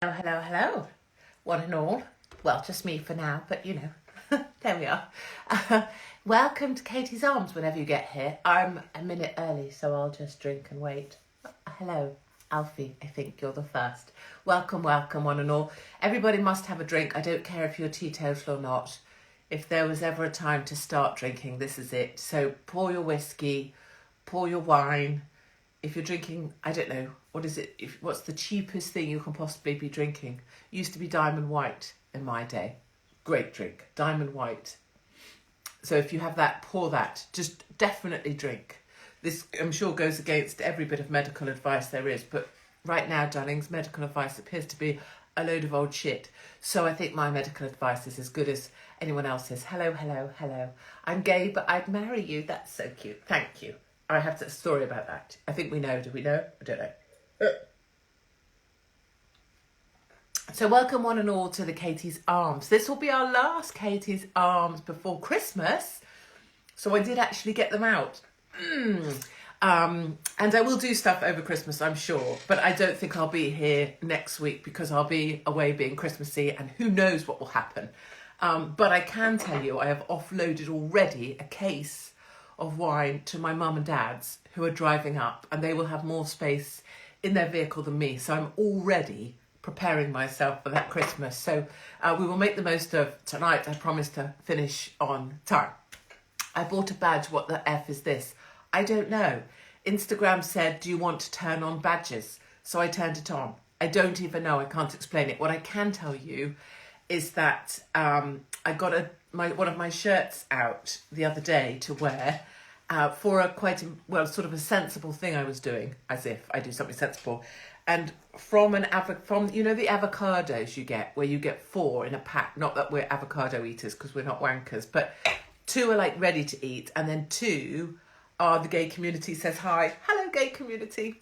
Oh, hello, hello, one and all. Well, just me for now, but there we are. Welcome to Katie's Arms whenever you get here. I'm a minute early, so I'll just drink and wait. Hello, Alfie, I think you're the first. Welcome, welcome, one and all. Everybody must have a drink. I don't care if you're teetotal or not. If there was ever a time to start drinking, this is it. So pour your whiskey, pour your wine. If you're drinking, I don't know, what is it? What's the cheapest thing you can possibly be drinking? Used to be Diamond White in my day. Great drink, Diamond White. So if you have that, pour that. Just definitely drink. This, I'm sure, goes against every bit of medical advice there is. But right now, darlings, medical advice appears to be a load of old shit. So I think my medical advice is as good as anyone else's. Hello, hello, hello. I'm gay, but I'd marry you. That's so cute. Thank you. I have a story about that. I think we know. Do we know? I don't know. So welcome one and all to the Katie's Arms. This will be our last Katie's Arms before Christmas. So I did actually get them out. And I will do stuff over Christmas, I'm sure. But I don't think I'll be here next week because I'll be away being Christmassy and who knows what will happen. But I can tell you I have offloaded already a case of wine to my mum and dad's who are driving up, and they will have more space in their vehicle than me. So I'm already preparing myself for that Christmas. So we will make the most of tonight. I promise to finish on time. I bought a badge. What the F is this? I don't know. Instagram said, do you want to turn on badges? So I turned it on. I don't even know. I can't explain it. What I can tell you is that I got one of my shirts out the other day to wear for a sort of a sensible thing I was doing, as if I do something sensible. And from the avocados you get, where you get 4 in a pack, not that we're avocado eaters because we're not wankers, but 2 are like ready to eat, and then 2 are the gay community says hi. Hello, gay community.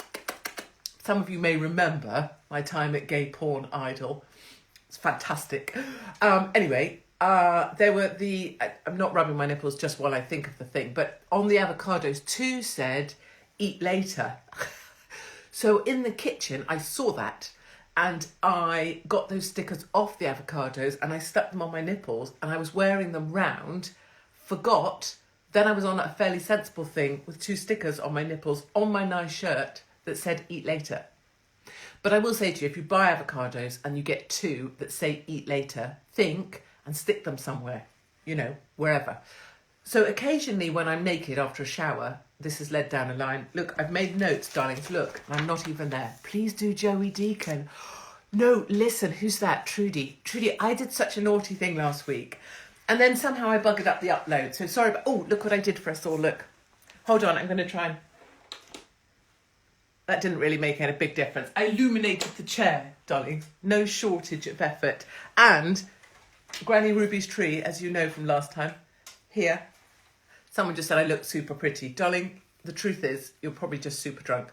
Some of you may remember my time at Gay Porn Idol. It's fantastic. Anyway, there were I'm not rubbing my nipples just while I think of the thing, but on the avocados, 2 said, eat later. So in the kitchen, I saw that and I got those stickers off the avocados and I stuck them on my nipples and I was wearing them round, forgot. Then I was on a fairly sensible thing with 2 stickers on my nipples on my nice shirt that said eat later. But I will say to you, if you buy avocados and you get 2 that say eat later, think and stick them somewhere, wherever. So occasionally when I'm naked after a shower, this has led down a line. Look, I've made notes, darlings. Look, I'm not even there. Please do Joey Deacon. No, listen, who's that? Trudy. Trudy, I did such a naughty thing last week. And then somehow I buggered up the upload. So sorry, but look what I did for us all. Look. Hold on, I'm going to try and... That didn't really make any big difference. I illuminated the chair, darlings. No shortage of effort. And Granny Ruby's tree, as you know from last time, here. Someone just said I look super pretty. Darling, the truth is, you're probably just super drunk.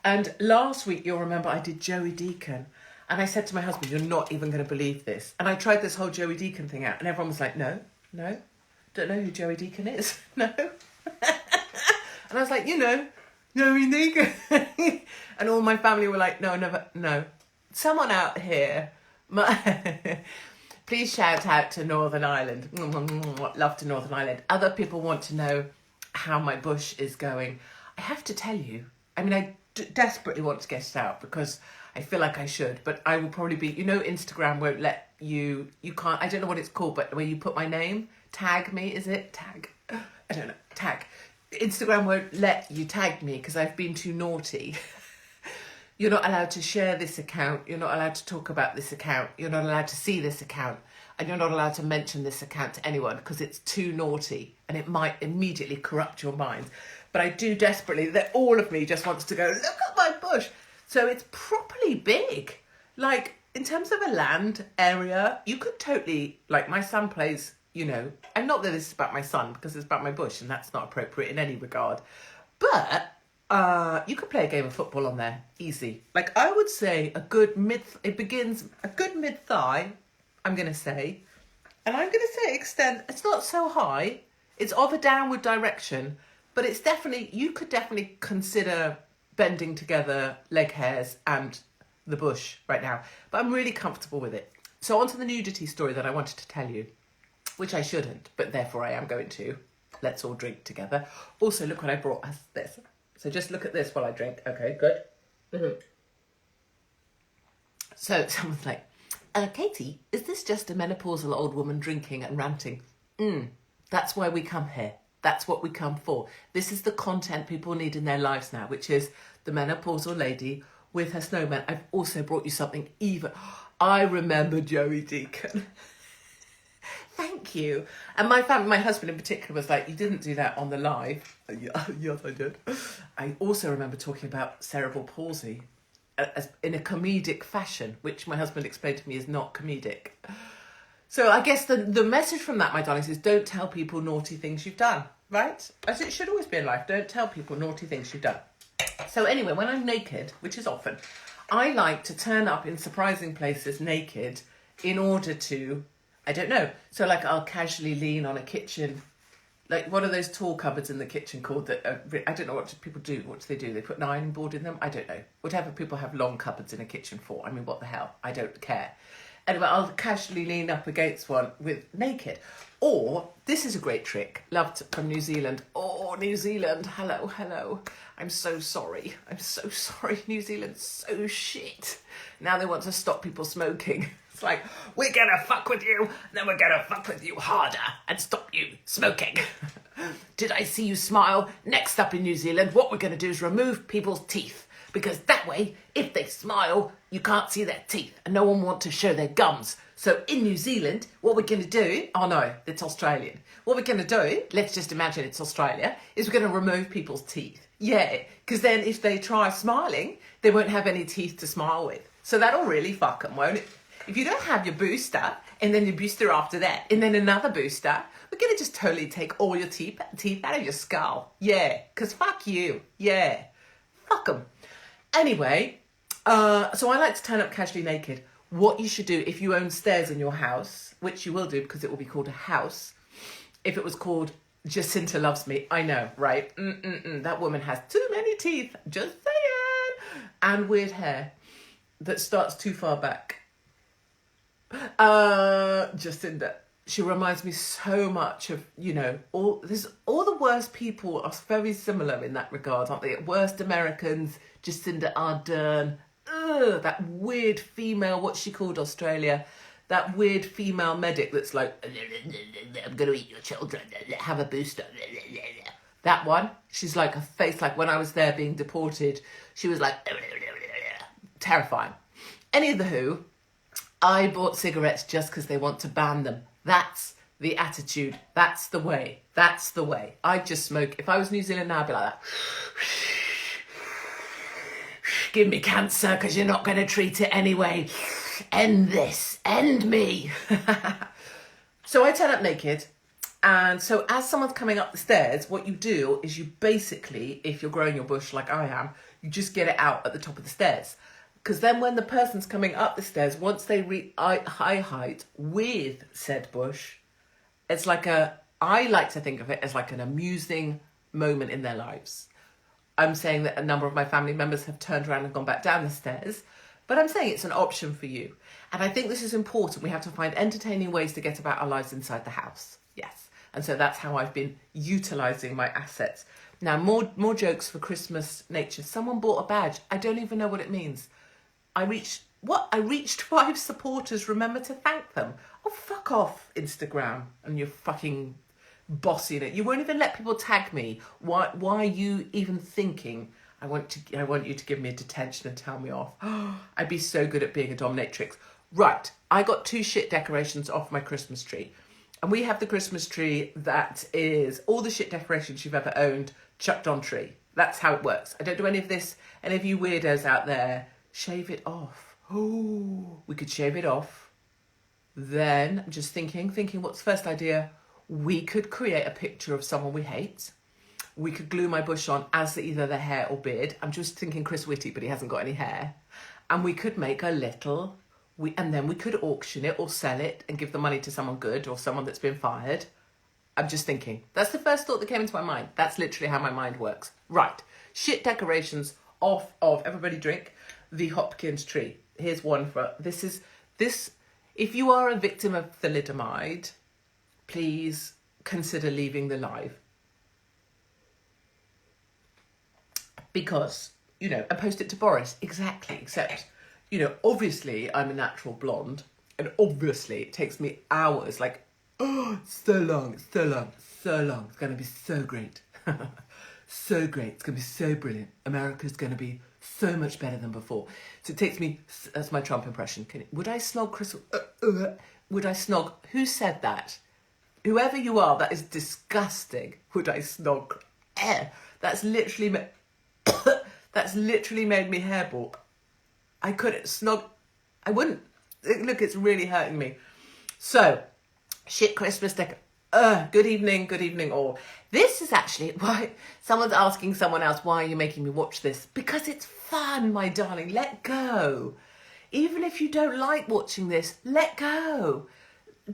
And last week, you'll remember I did Joey Deacon. And I said to my husband, you're not even going to believe this. And I tried this whole Joey Deacon thing out. And everyone was like, no, don't know who Joey Deacon is. No. And I was like, Joey Deacon. And all my family were like, no. Someone out here, please shout out to Northern Ireland. Love to Northern Ireland. Other people want to know how my bush is going. I have to tell you, I desperately want to get it out because I feel like I should, but I will probably be, Instagram won't let you can't, I don't know what it's called, but where you put my name, tag me, is it? Tag. I don't know, tag. Instagram won't let you tag me because I've been too naughty. You're not allowed to share this account. You're not allowed to talk about this account. You're not allowed to see this account. And you're not allowed to mention this account to anyone because it's too naughty and it might immediately corrupt your mind. But I do desperately, that all of me just wants to go, look at my bush. So it's properly big. Like, in terms of a land area, you could totally, like my son plays, and not that this is about my son because it's about my bush and that's not appropriate in any regard. But you could play a game of football on there, easy. Like I would say a good mid-thigh, I'm going to say. And I'm going to say extend, it's not so high. It's of a downward direction, but you could definitely consider bending together leg hairs and the bush right now, but I'm really comfortable with it. So on to the nudity story that I wanted to tell you, which I shouldn't, but therefore I am going to. Let's all drink together. Also, look what I brought us this. So just look at this while I drink. Okay, good. Mm-hmm. So someone's like, Katie, is this just a menopausal old woman drinking and ranting? That's why we come here. That's what we come for. This is the content people need in their lives now, which is the menopausal lady with her snowman. I've also brought you something even... I remember Joey Deacon. Thank you. And my husband in particular was like, you didn't do that on the live. Yes, I did. I also remember talking about cerebral palsy in a comedic fashion, which my husband explained to me is not comedic. So I guess the message from that, my darlings, is don't tell people naughty things you've done, right? As it should always be in life, don't tell people naughty things you've done. So anyway, when I'm naked, which is often, I like to turn up in surprising places naked in order to, I don't know, so like I'll casually lean on a kitchen, like what are those tall cupboards in the kitchen called that, I don't know what people do, what do they do? They put an ironing board in them? I don't know. Whatever people have long cupboards in a kitchen for, I mean, what the hell? I don't care. Anyway, I'll casually lean up against one with naked. Or, this is a great trick, loved from New Zealand. Oh, New Zealand, hello, hello. I'm so sorry. New Zealand's so shit. Now they want to stop people smoking. It's like, we're gonna fuck with you, then we're gonna fuck with you harder and stop you smoking. Did I see you smile? Next up in New Zealand, what we're gonna do is remove people's teeth. Because that way, if they smile, you can't see their teeth and no one wants to show their gums. So in New Zealand, what we're going to do, oh no, it's Australian. What we're going to do, let's just imagine it's Australia, is we're going to remove people's teeth. Yeah, because then if they try smiling, they won't have any teeth to smile with. So that'll really fuck them, won't it? If you don't have your booster, and then your booster after that, and then another booster, we're going to just totally take all your teeth out of your skull. Yeah, because fuck you. Yeah, fuck them. Anyway, so I like to turn up casually naked. What you should do if you own stairs in your house, which you will do because it will be called a house. If it was called Jacinta Loves Me, I know, right? That woman has too many teeth, just saying. And weird hair that starts too far back. Jacinta, she reminds me so much of, all the worst people are very similar in that regard, aren't they? Worst Americans, Jacinda Ardern, that weird female, what's she called, Australia? That weird female medic that's like, I'm going to eat your children, have a booster. That one, she's like a face, like when I was there being deported, she was like, terrifying. Any of the who, I bought cigarettes just because they want to ban them. That's the attitude. That's the way. That's the way. I'd just smoke. If I was New Zealand now, I'd be like that. Give me cancer because you're not going to treat it anyway. End this. End me. So I turn up naked. And so as someone's coming up the stairs, what you do is you basically, if you're growing your bush like I am, you just get it out at the top of the stairs. Because then when the person's coming up the stairs, once they reach high height with said bush, it's like I like to think of it as like an amusing moment in their lives. I'm saying that a number of my family members have turned around and gone back down the stairs, but I'm saying it's an option for you. And I think this is important. We have to find entertaining ways to get about our lives inside the house. Yes. And so that's how I've been utilising my assets. Now, more jokes for Christmas nature. Someone bought a badge. I don't even know what it means. I reached 5 supporters. Remember to thank them. Oh, fuck off, Instagram, and you're fucking bossy in it. You won't even let people tag me. Why are you even thinking I want you to give me a detention and tell me off? I'd be so good at being a dominatrix. Right, I got 2 shit decorations off my Christmas tree. And we have the Christmas tree that is all the shit decorations you've ever owned chucked on tree. That's how it works. I don't do any of this. Any of you weirdos out there, shave it off. Oh, we could shave it off. Then I'm just thinking what's the first idea? We could create a picture of someone we hate. We could glue my bush on as either the hair or beard. I'm just thinking Chris Whitty, but he hasn't got any hair. And we could make a little, and then we could auction it or sell it and give the money to someone good or someone that's been fired. I'm just thinking. That's the first thought that came into my mind. That's literally how my mind works. Right. Shit decorations off of, everybody drink, the Hopkins tree. Here's one for this. If you are a victim of thalidomide, please consider leaving the live. Because, I post it to Boris, exactly, except, obviously I'm a natural blonde, and obviously it takes me hours, like, so long, it's going to be so great. So great, it's going to be so brilliant. America's going to be so much better than before. So it takes me, that's my Trump impression. Would I snog Chris? Would I snog? Who said that? Whoever you are, that is disgusting. Would I snog? That's literally made me hairball. I couldn't snog. I wouldn't. Look, it's really hurting me. So, shit Christmas deck. Good evening all. This is actually why someone's asking someone else, why are you making me watch this? Because it's fun, my darling. Let go. Even if you don't like watching this, let go.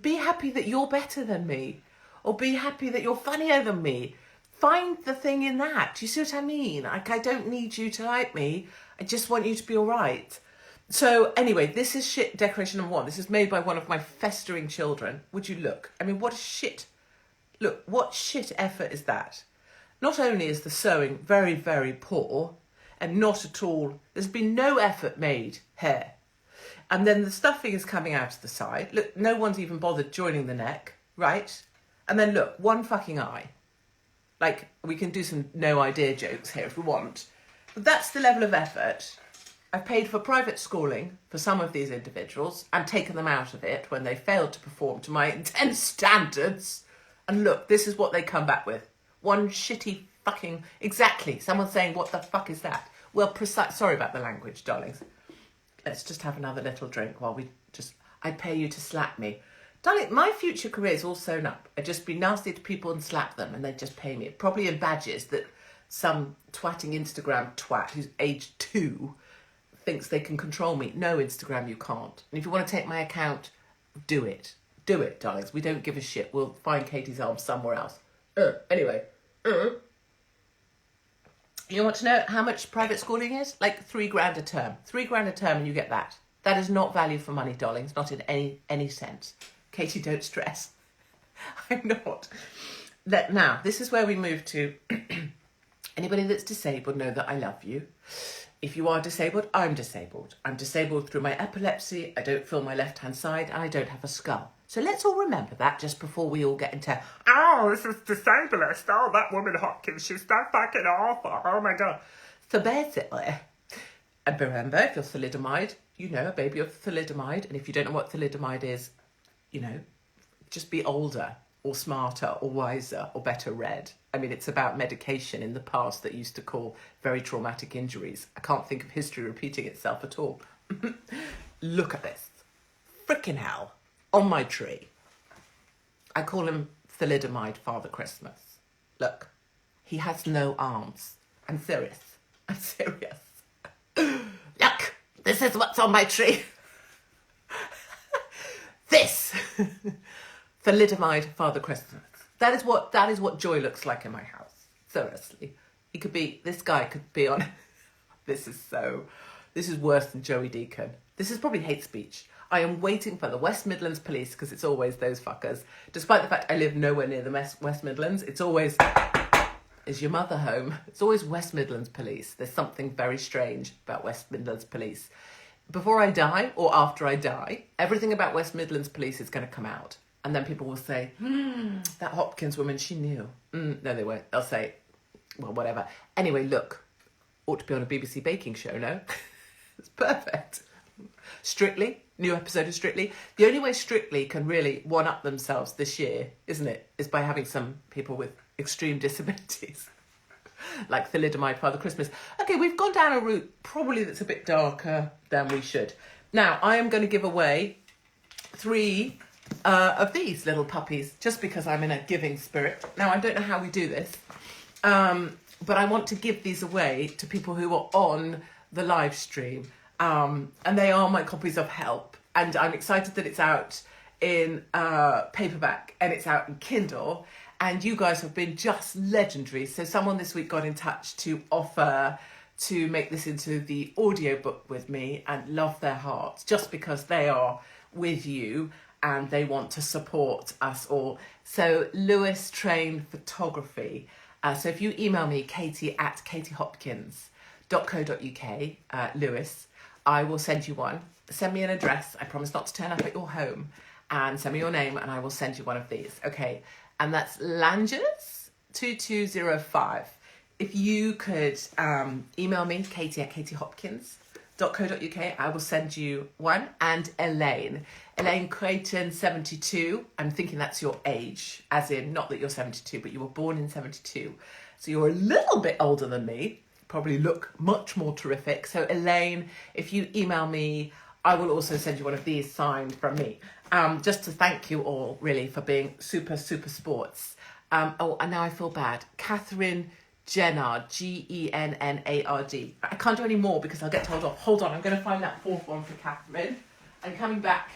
Be happy that you're better than me, or be happy that you're funnier than me. Find the thing in that. Do you see what I mean? Like, I don't need you to like me. I just want you to be all right. So anyway, this is shit decoration number 1. This is made by one of my festering children. Would you look? I mean, what a shit. Look, what shit effort is that? Not only is the sewing very, very poor, and not at all, there's been no effort made here. And then the stuffing is coming out of the side. Look, no one's even bothered joining the neck, right? And then look, one fucking eye. Like, we can do some no idea jokes here if we want. But that's the level of effort. I've paid for private schooling for some of these individuals and taken them out of it when they failed to perform to my intense standards. And look, this is what they come back with. One shitty fucking... Exactly. Someone's saying, what the fuck is that? Well, sorry about the language, darlings. Let's just have another little drink while I pay you to slap me. Darling, my future career is all sewn up. I'd just be nasty to people and slap them and they'd just pay me. Probably in badges that some twatting Instagram twat who's age 2 thinks they can control me. No, Instagram, you can't. And if you want to take my account, do it. Do it, darlings. We don't give a shit. We'll find Katie's arms somewhere else. Anyway. You want to know how much private schooling is? Like $3,000 a term. $3,000 a term and you get that. That is not value for money, darlings. Not in any sense. Katie, don't stress. I'm not. Now, this is where we move to. Anybody that's disabled, know that I love you. If you are disabled, I'm disabled. I'm disabled through my epilepsy. I don't feel my left-hand side. I don't have a skull. So let's all remember that just before we all get into, oh, this is disablest. Oh, that woman Hopkins, she's so fucking awful. Oh, my God. So basically, and remember, if you're thalidomide, a baby of thalidomide. And if you don't know what thalidomide is, just be older or smarter or wiser or better read. I mean, it's about medication in the past that used to call very traumatic injuries. I can't think of history repeating itself at all. Look at this. Frickin' hell. On my tree. I call him thalidomide Father Christmas. Look, he has no arms. I'm serious. Look, this is what's on my tree. This. Thalidomide Father Christmas. That is what joy looks like in my house. Seriously. This guy could be on... This is worse than Joey Deacon. This is probably hate speech. I am waiting for the West Midlands police, because it's always those fuckers. Despite the fact I live nowhere near the West Midlands, it's always... Is your mother home? It's always West Midlands police. There's something very strange about West Midlands police. Before I die, or after I die, everything about West Midlands police is going to come out. And then people will say, that Hopkins woman, she knew. No, they won't. They'll say, well, whatever. Anyway, look, ought to be on a BBC baking show, no? It's perfect. Strictly, new episode of Strictly. The only way Strictly can really one-up themselves this year, isn't it, is by having some people with extreme disabilities. Like thalidomide Father Christmas. Okay, we've gone down a route probably that's a bit darker than we should. Now, I am going to give away 3 of these little puppies, just because I'm in a giving spirit. Now, I don't know how we do this, but I want to give these away to people who are on the live stream, and they are my copies of Help, and I'm excited that it's out in paperback and it's out in Kindle, and you guys have been just legendary. So someone this week got in touch to offer to make this into the audiobook with me and love their hearts just because they are with you and they want to support us all. So Lewis Train Photography. So if you email me, katie@katiehopkins.co.uk, Lewis, I will send you one. Send me an address. I promise not to turn up at your home. And send me your name and I will send you one of these. Okay. And that's Langers 2205. If you could email me, katie@katiehopkins.co.uk, I will send you one. And Elaine Creighton 72. I'm thinking that's your age, as in not that you're 72, but you were born in 72. So you're a little bit older than me, probably look much more terrific. So Elaine, if you email me, I will also send you one of these signed from me. Just to thank you all, really, for being super, super sports. Oh, and now I feel bad. Catherine Gennard, Gennard. I can't do any more because I'll get told off. Hold on, I'm going to find that fourth one for Catherine. I'm coming back.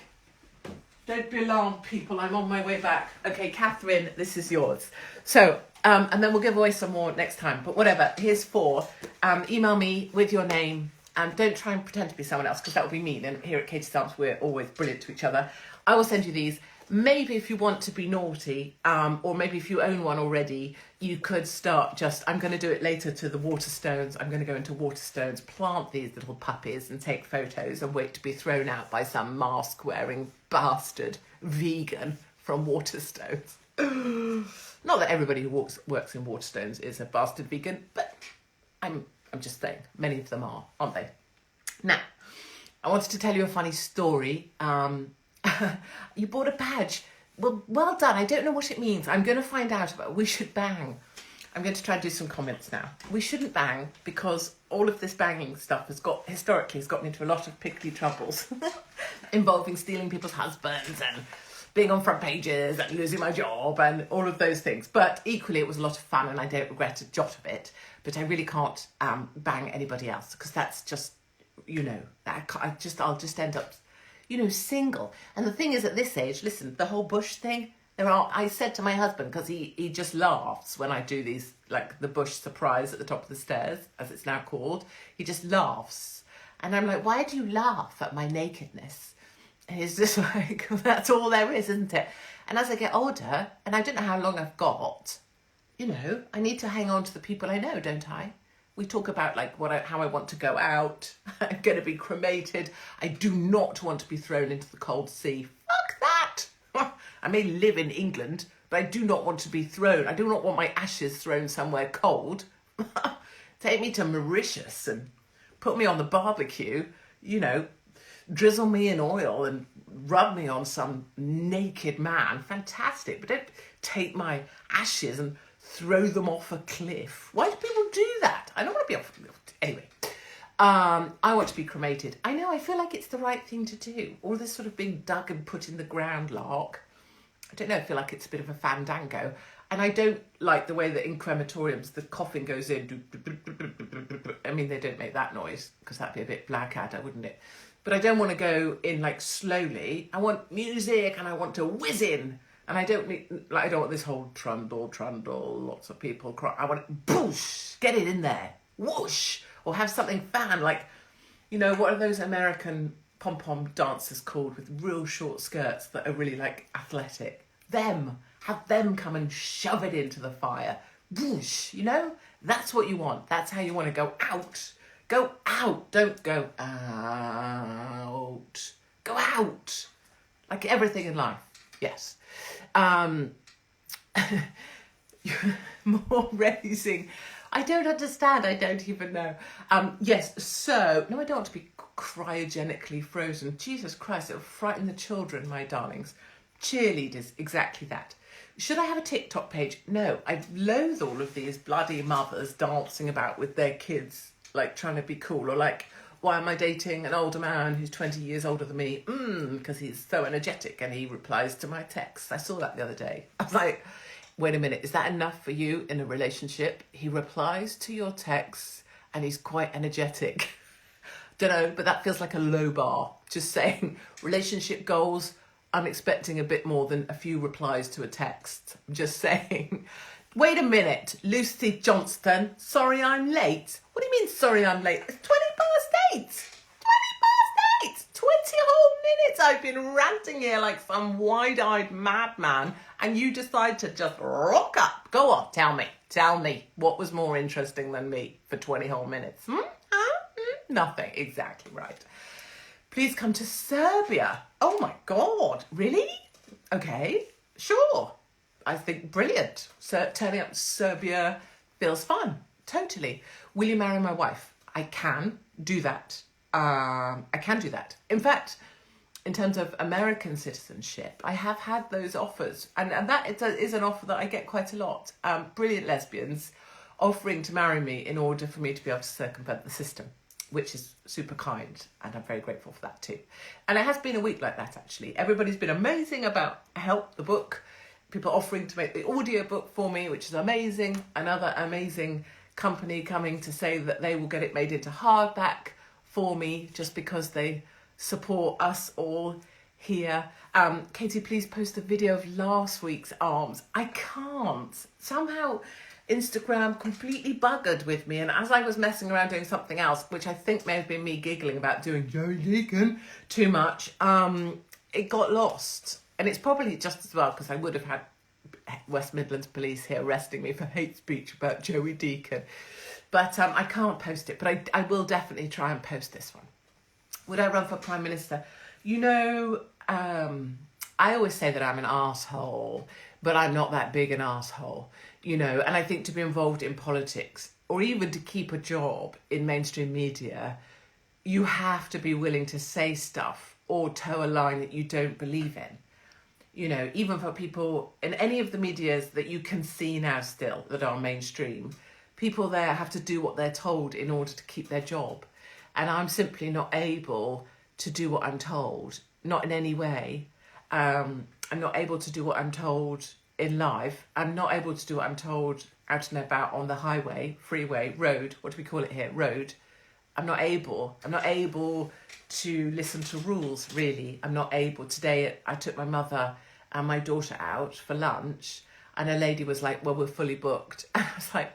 Don't be alarmed, people. I'm on my way back. Okay, Catherine, this is yours. So, and then we'll give away some more next time. But whatever, here's 4. Email me with your name. And don't try and pretend to be someone else because that would be mean. And here at Katie's Arms, we're always brilliant to each other. I will send you these. Maybe if you want to be naughty, or maybe if you own one already, you could start just, I'm going to do it later to the Waterstones. I'm going to go into Waterstones, plant these little puppies and take photos and wait to be thrown out by some mask-wearing bastard vegan from Waterstones. Not that everybody who works in Waterstones is a bastard vegan, but I'm just saying, many of them are, aren't they? Now, I wanted to tell you a funny story. You bought a badge. Well done. I don't know what it means. I'm going to find out about it. We should bang. I'm going to try and do some comments now. We shouldn't bang because all of this banging stuff historically has got me into a lot of pickly troubles involving stealing people's husbands and being on front pages and losing my job and all of those things. But equally, it was a lot of fun and I don't regret a jot of it. But I really can't bang anybody else because that's just, I'll just end up, single. And the thing is, at this age, listen, the whole bush thing, I said to my husband, because he just laughs when I do these, like the bush surprise at the top of the stairs, as it's now called. He just laughs. And I'm like, why do you laugh at my nakedness? And he's just like, that's all there is, isn't it? And as I get older, and I don't know how long I've got, I need to hang on to the people I know, don't I? We talk about like how I want to go out. I'm going to be cremated. I do not want to be thrown into the cold sea. Fuck that. I may live in England, but I do not want to be thrown. I do not want my ashes thrown somewhere cold. Take me to Mauritius and put me on the barbecue, drizzle me in oil and rub me on some naked man. Fantastic. But don't take my ashes and throw them off a cliff. Why do people do that? I don't want to be off a cliff. Anyway, I want to be cremated. I know, I feel like it's the right thing to do. All this sort of being dug and put in the ground lark. I don't know, I feel like it's a bit of a fandango. And I don't like the way that in crematoriums, the coffin goes in. I mean, they don't make that noise because that'd be a bit Blackadder, wouldn't it? But I don't want to go in like slowly. I want music and I want to whiz in. And I don't want this whole trundle, lots of people cry. I want it, boosh, get it in there, whoosh, or have something fan, like, what are those American pom-pom dancers called with real short skirts that are really like athletic? Have them come and shove it into the fire, whoosh, that's what you want. That's how you want to go out. Go out, don't go out. Go out, like everything in life, yes. More raising. I don't understand. I don't even know. Yes, so, no, I don't want to be cryogenically frozen. Jesus Christ, it'll frighten the children, my darlings. Cheerleaders, exactly that. Should I have a TikTok page? No, I loathe all of these bloody mothers dancing about with their kids, like trying to be cool, or like, why am I dating an older man who's 20 years older than me? Because he's so energetic and he replies to my texts. I saw that the other day. I was like, wait a minute, is that enough for you in a relationship? He replies to your texts and he's quite energetic. Don't know, but that feels like a low bar. Just saying, relationship goals, I'm expecting a bit more than a few replies to a text. I'm just saying, Wait a minute, Lucy Johnston. Sorry I'm late. What do you mean, sorry I'm late? It's 20 past 8. 20 past 8. 20 whole minutes I've been ranting here like some wide-eyed madman, and you decide to just rock up. Go on, tell me. Tell me what was more interesting than me for 20 whole minutes. Nothing. Exactly right. Please come to Serbia. Oh my God. Really? Okay, sure. I think brilliant. So turning up to Serbia feels fun. Totally. Will you marry my wife? I can do that. I can do that. In fact, in terms of American citizenship, I have had those offers. And that is an offer that I get quite a lot. Brilliant lesbians offering to marry me in order for me to be able to circumvent the system, which is super kind, and I'm very grateful for that too. And it has been a week like that, actually. Everybody's been amazing about Help, the book. People offering to make the audio book for me, which is amazing. Another amazing company coming to say that they will get it made into hardback for me just because they support us all here. Katie, please post a video of last week's arms. I can't. Somehow Instagram completely buggered with me, and as I was messing around doing something else, which I think may have been me giggling about doing Joey Deacon too much, it got lost. And it's probably just as well because I would have had West Midlands police here arresting me for hate speech about Joey Deacon. But I can't post it, but I will definitely try and post this one. Would I run for Prime Minister? You know, I always say that I'm an arsehole, but I'm not that big an arsehole, you know. And I think to be involved in politics, or even to keep a job in mainstream media, you have to be willing to say stuff or toe a line that you don't believe in. You know, even for people in any of the medias that you can see now still that are mainstream, people there have to do what they're told in order to keep their job. And I'm simply not able to do what I'm told, not in any way. I'm not able to do what I'm told in live. I'm not able to do what I'm told out and about on the highway, freeway, road. What do we call it here? Road. I'm not able to listen to rules, really. I'm not able. Today, I took my mother and my daughter out for lunch, and a lady was like, well, we're fully booked. And I was like,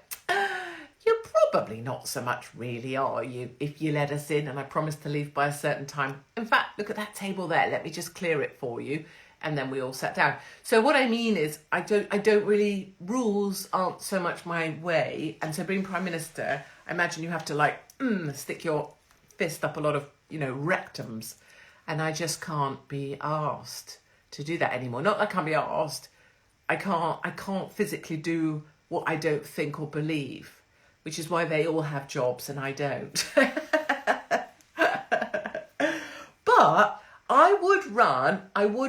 you're probably not so much, really, are you, if you let us in and I promised to leave by a certain time. In fact, look at that table there. Let me just clear it for you. And then we all sat down. So what I mean is, I don't really, rules aren't so much my way. And so being Prime Minister, I imagine you have to like stick your fist up a lot of, you know, rectums. And I just can't be asked to do that anymore. Not that I can't be asked. I can't physically do what I don't think or believe, which is why they all have jobs and I don't. But I would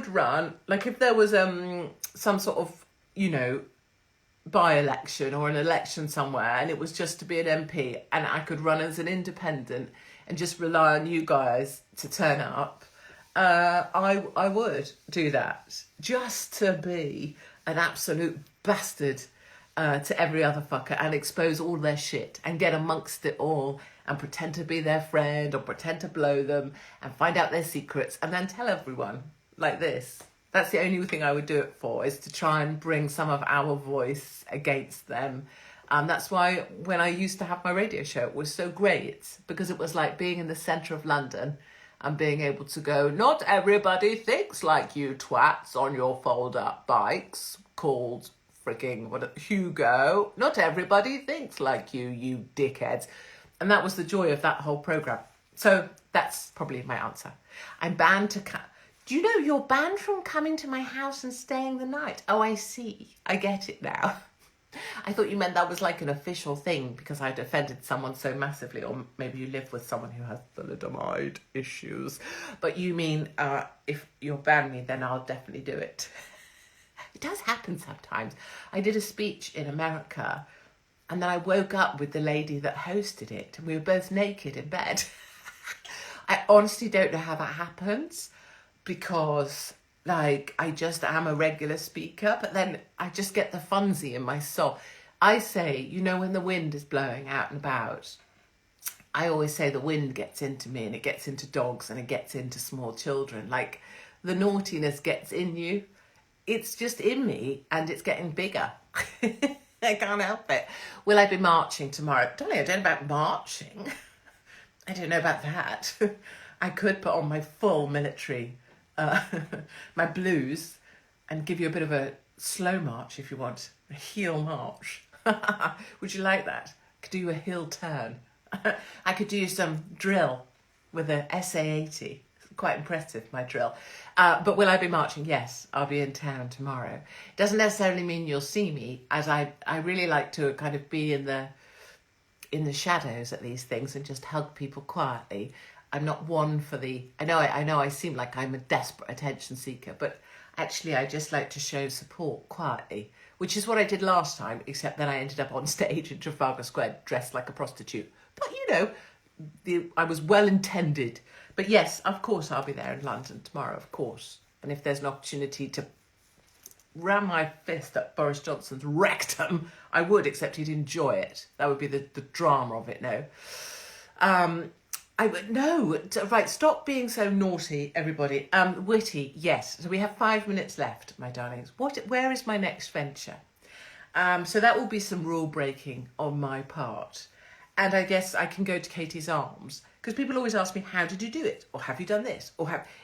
run, like if there was some sort of, you know, by-election or an election somewhere and it was just to be an MP and I could run as an independent and just rely on you guys to turn up, I would do that just to be an absolute bastard to every other fucker and expose all their shit and get amongst it all and pretend to be their friend or pretend to blow them and find out their secrets and then tell everyone like this. That's the only thing I would do it for, is to try and bring some of our voice against them. That's why when I used to have my radio show, it was so great, because it was like being in the centre of London and being able to go, not everybody thinks like you twats on your fold-up bikes called freaking Hugo. Not everybody thinks like you dickheads. And that was the joy of that whole programme. So that's probably my answer. I'm banned to... Do you know you're banned from coming to my house and staying the night? Oh, I see. I get it now. I thought you meant that was like an official thing because I'd offended someone so massively, or maybe you live with someone who has thalidomide issues. But you mean if you'll ban me, then I'll definitely do it. It does happen sometimes. I did a speech in America and then I woke up with the lady that hosted it and we were both naked in bed. I honestly don't know how that happens because, like, I just am a regular speaker, but then I just get the funsy in my soul. I say, you know, when the wind is blowing out and about, I always say the wind gets into me and it gets into dogs and it gets into small children. Like, the naughtiness gets in you. It's just in me and it's getting bigger. I can't help it. Will I be marching tomorrow? Darling, I don't know about marching. I don't know about that. I could put on my full military, my blues, and give you a bit of a slow march if you want. A heel march. Would you like that? I could do you a heel turn. I could do you some drill with a SA-80. Quite impressive, my drill. But will I be marching? Yes, I'll be in town tomorrow. Doesn't necessarily mean you'll see me, as I really like to kind of be in the shadows at these things and just hug people quietly. I'm not one for the... I know I seem like I'm a desperate attention seeker, but actually I just like to show support quietly, which is what I did last time, except then I ended up on stage in Trafalgar Square dressed like a prostitute. But, you know, I was well intended. But yes, of course I'll be there in London tomorrow, of course. And if there's an opportunity to ram my fist at Boris Johnson's rectum, I would, except he'd enjoy it. That would be the drama of it, no. I would, no, right, stop being so naughty, everybody. Witty, yes. So we have 5 minutes left, my darlings. Where is my next venture? So that will be some rule breaking on my part. And I guess I can go to Katie's Arms, because people always ask me, how did you do it? Or have you done this?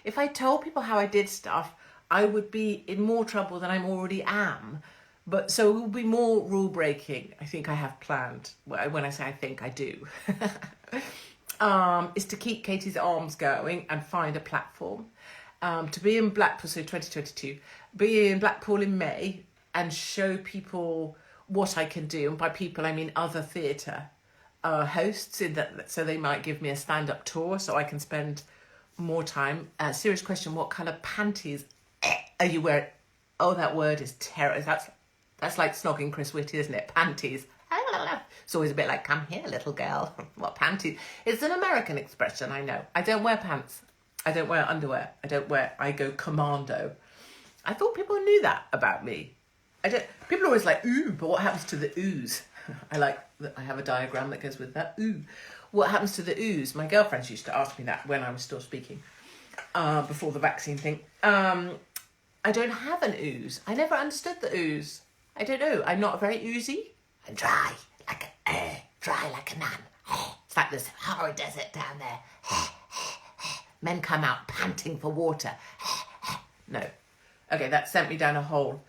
If I told people how I did stuff, I would be in more trouble than I already am. But so it will be more rule breaking, I think I have planned. When I say I think, I do. Is to keep Katie's Arms going and find a platform. To be in Blackpool, so 2022, be in Blackpool in May and show people what I can do. And by people, I mean other theatre hosts, in that, so they might give me a stand-up tour so I can spend more time. Serious question, what colour panties are you wearing? Oh, that word is terrible. That's like snogging Chris Whitty, isn't it? Panties. It's always a bit like, come here, little girl. What panties? It's an American expression, I know. I don't wear pants. I don't wear underwear. I go commando. I thought people knew that about me. People are always like, ooh, but what happens to the ooze? I have a diagram that goes with that. Ooh. What happens to the ooze? My girlfriends used to ask me that when I was still speaking, before the vaccine thing. I don't have an ooze. I never understood the ooze. I don't know. I'm not very oozy. I'm dry like a nun. It's like this horrid desert down there. Men come out panting for water. No. Okay, that sent me down a whole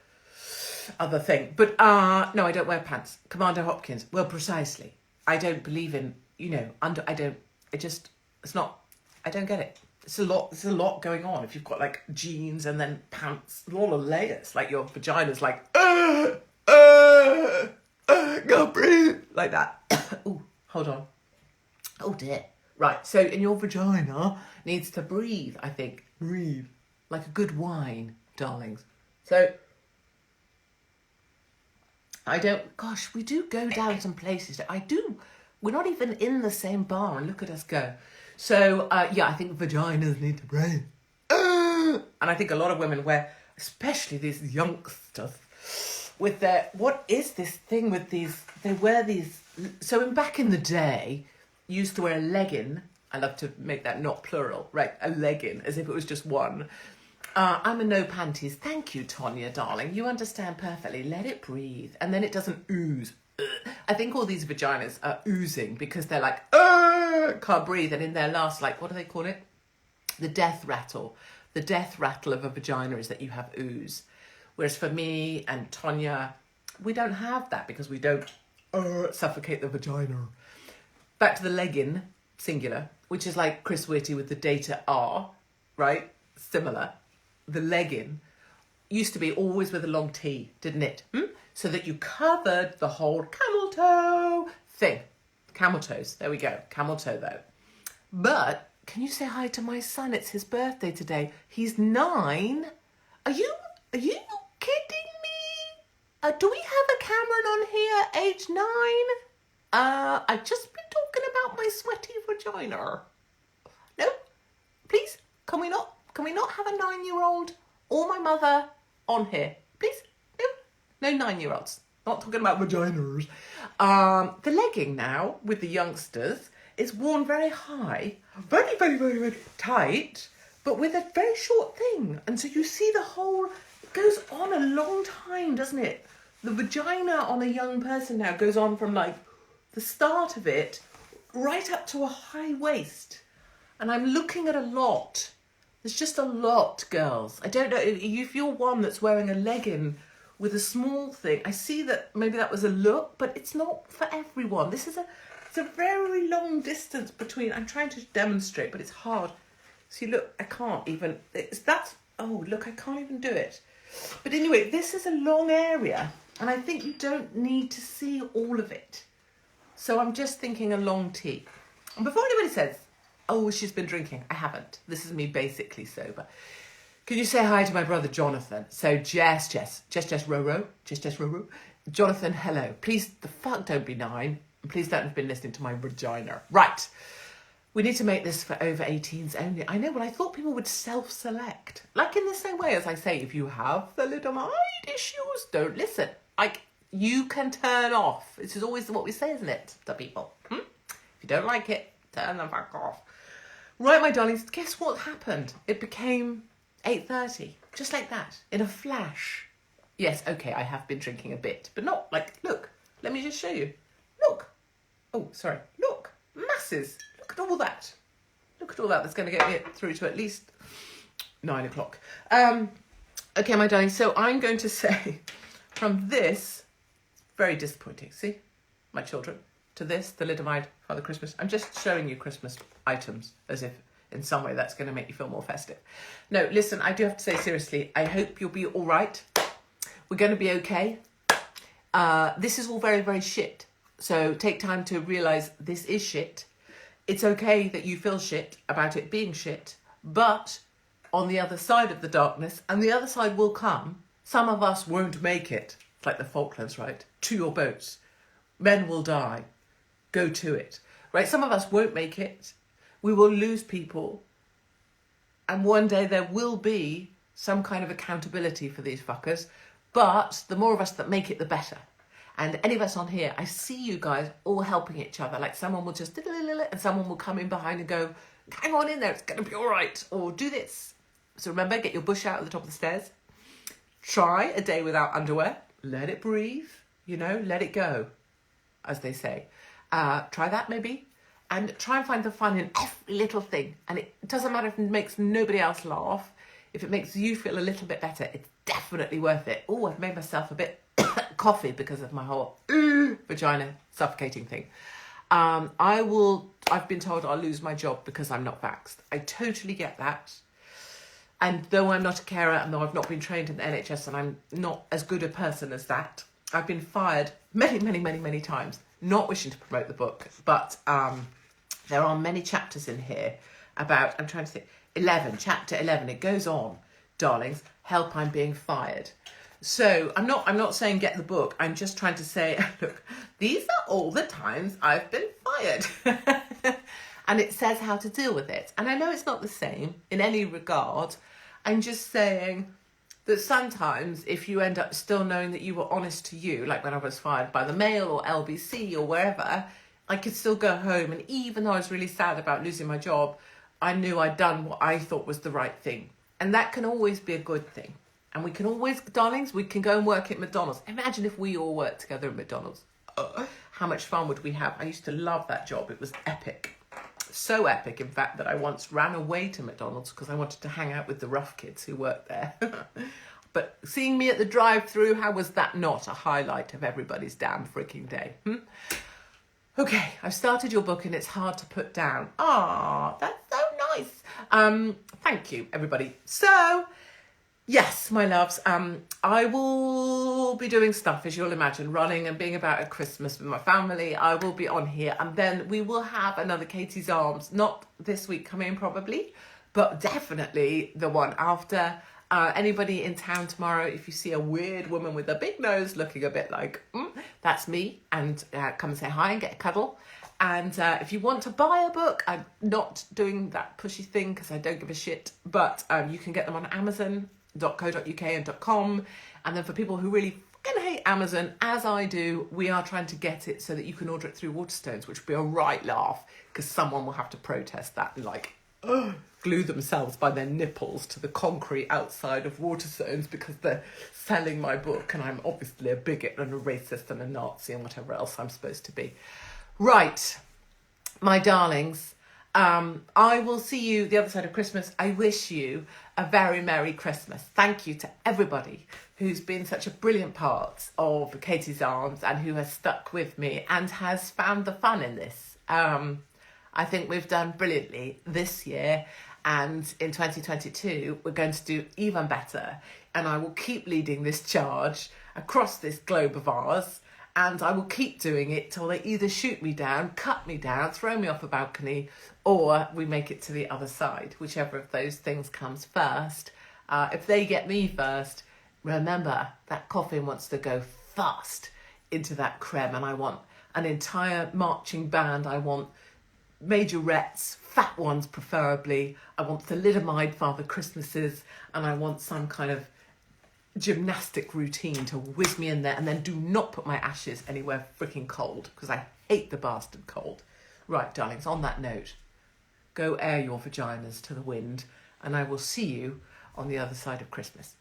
other thing. But no, I don't wear pants. Commander Hopkins. Well, precisely. I don't believe in, I don't get it. It's a lot going on. If you've got like jeans and then pants, a lot of layers, like your vagina's like, can't breathe, like that. Oh, hold on. Oh dear. Right, so in your vagina needs to breathe, I think. Breathe. Like a good wine, darlings. So, we do go down some places. We're not even in the same bar and look at us go. So, I think vaginas need to breathe. And I think a lot of women especially these youngsters, with what is this thing with these, they wear these, so back in the day, you used to wear a legging. I love to make that not plural, right? A legging, as if it was just one. I'm a no panties. Thank you, Tonya, darling. You understand perfectly. Let it breathe. And then it doesn't ooze. I think all these vaginas are oozing because they're like, can't breathe. And in their last, what do they call it? The death rattle. The death rattle of a vagina is that you have ooze. Whereas for me and Tonya, we don't have that because we don't suffocate the vagina. Back to the legging, singular, which is like Chris Whitty with the data R, right? Similar. The legging used to be always with a long T, didn't it? So that you covered the whole camel toe thing. Camel toes, there we go. Camel toe though. But can you say hi to my son? It's his birthday today. He's 9. Are you kidding me? Do we have a Cameron on here, age 9? I've just been talking about my sweaty vagina. No, please, can we not have a 9-year-old or my mother on here? Please, no 9-year-olds. Not talking about vaginas. The legging now with the youngsters is worn very high, very, very, very, very tight, but with a very short thing. And so you see the whole, it goes on a long time, doesn't it? the vagina on a young person now goes on from like the start of it right up to a high waist. And I'm looking at a lot. There's just a lot, girls. I don't know if you're one that's wearing a legging with a small thing. I see that maybe that was a look, but it's not for everyone. It's a very long distance between. I'm trying to demonstrate, but it's hard. See, look, I can't even. Oh, look, I can't even do it. But anyway, this is a long area, and I think you don't need to see all of it. So I'm just thinking a long T. And before anybody says, oh, she's been drinking, I haven't. This is me basically sober. Can you say hi to my brother Jonathan? So Jess, Roro. Jonathan, hello. Please, the fuck don't be 9. And please don't have been listening to my vagina. Right. We need to make this for over 18s only. I know, but I thought people would self-select. Like in the same way as I say, if you have thalidomide issues, don't listen. Like, you can turn off. This is always what we say, isn't it, to people? If you don't like it, turn the fuck off. Right, my darlings, guess what happened? It became 8:30, just like that, in a flash. Yes, okay, I have been drinking a bit, but not like, look, let me just show you. Look. Oh, sorry. Look, masses. Look at all that. Look at all that. That's going to get me through to at least 9 o'clock. Okay, my darling. So I'm going to say from this, very disappointing. See, my children, to this, thalidomide, Father Christmas. I'm just showing you Christmas items as if in some way that's going to make you feel more festive. No, listen, I do have to say seriously, I hope you'll be all right. We're going to be okay. This is all very, very shit. So take time to realise this is shit. It's okay that you feel shit about it being shit, but on the other side of the darkness, and the other side will come, some of us won't make it. It's like the Falklands, right? To your boats. Men will die. Go to it. Right? Some of us won't make it. We will lose people. And one day there will be some kind of accountability for these fuckers. But the more of us that make it, the better. And any of us on here, I see you guys all helping each other. Like someone will just, and someone will come in behind and go, hang on in there, it's going to be all right. Or do this. So remember, get your bush out at the top of the stairs. Try a day without underwear. Let it breathe, let it go, as they say. Try that maybe. And try and find the fun in every little thing. And it doesn't matter if it makes nobody else laugh. If it makes you feel a little bit better, it's definitely worth it. Oh, I've made myself a bit coffee because of my whole vagina suffocating thing. I've been told I'll lose my job because I'm not vaxxed. I totally get that. And though I'm not a carer and though I've not been trained in the NHS and I'm not as good a person as that, I've been fired many, many, many, many times, not wishing to promote the book. But there are many chapters in here about, I'm trying to think, chapter 11, it goes on, darlings, help, I'm being fired. So I'm not saying get the book. I'm just trying to say, look, these are all the times I've been fired. And it says how to deal with it. And I know it's not the same in any regard. I'm just saying that sometimes if you end up still knowing that you were honest to you, like when I was fired by the Mail or LBC or wherever, I could still go home. And even though I was really sad about losing my job, I knew I'd done what I thought was the right thing. And that can always be a good thing. And we can always, darlings, we can go and work at McDonald's. Imagine if we all worked together at McDonald's. How much fun would we have? I used to love that job. It was epic. So epic, in fact, that I once ran away to McDonald's because I wanted to hang out with the rough kids who worked there. But seeing me at the drive-through, how was that not a highlight of everybody's damn freaking day? Okay, I've started your book and it's hard to put down. Ah, that's so nice. Thank you, everybody. So, yes, my loves, I will be doing stuff, as you'll imagine, running and being about at Christmas with my family. I will be on here, and then we will have another Katie's Arms, not this week coming probably, but definitely the one after. Anybody in town tomorrow, if you see a weird woman with a big nose looking a bit like, that's me, and come and say hi and get a cuddle. And if you want to buy a book, I'm not doing that pushy thing because I don't give a shit, but you can get them on Amazon.co.uk and .com. And then for people who really fucking hate Amazon, as I do, we are trying to get it so that you can order it through Waterstones, which would be a right laugh because someone will have to protest that and like glue themselves by their nipples to the concrete outside of Waterstones because they're selling my book, and I'm obviously a bigot and a racist and a Nazi and whatever else I'm supposed to be. Right, my darlings, I will see you the other side of Christmas. I wish you a very Merry Christmas. Thank you to everybody who's been such a brilliant part of Katie's Arms and who has stuck with me and has found the fun in this. I think we've done brilliantly this year, and in 2022 we're going to do even better, and I will keep leading this charge across this globe of ours, and I will keep doing it till they either shoot me down, cut me down, throw me off a balcony, or we make it to the other side, whichever of those things comes first. If they get me first, remember that coffin wants to go fast into that creme, and I want an entire marching band. I want majorettes, fat ones preferably. I want thalidomide Father Christmases, and I want some kind of gymnastic routine to whiz me in there, and then do not put my ashes anywhere freaking cold because I hate the bastard cold. Right, darlings, on that note, go air your vaginas to the wind, and I will see you on the other side of Christmas.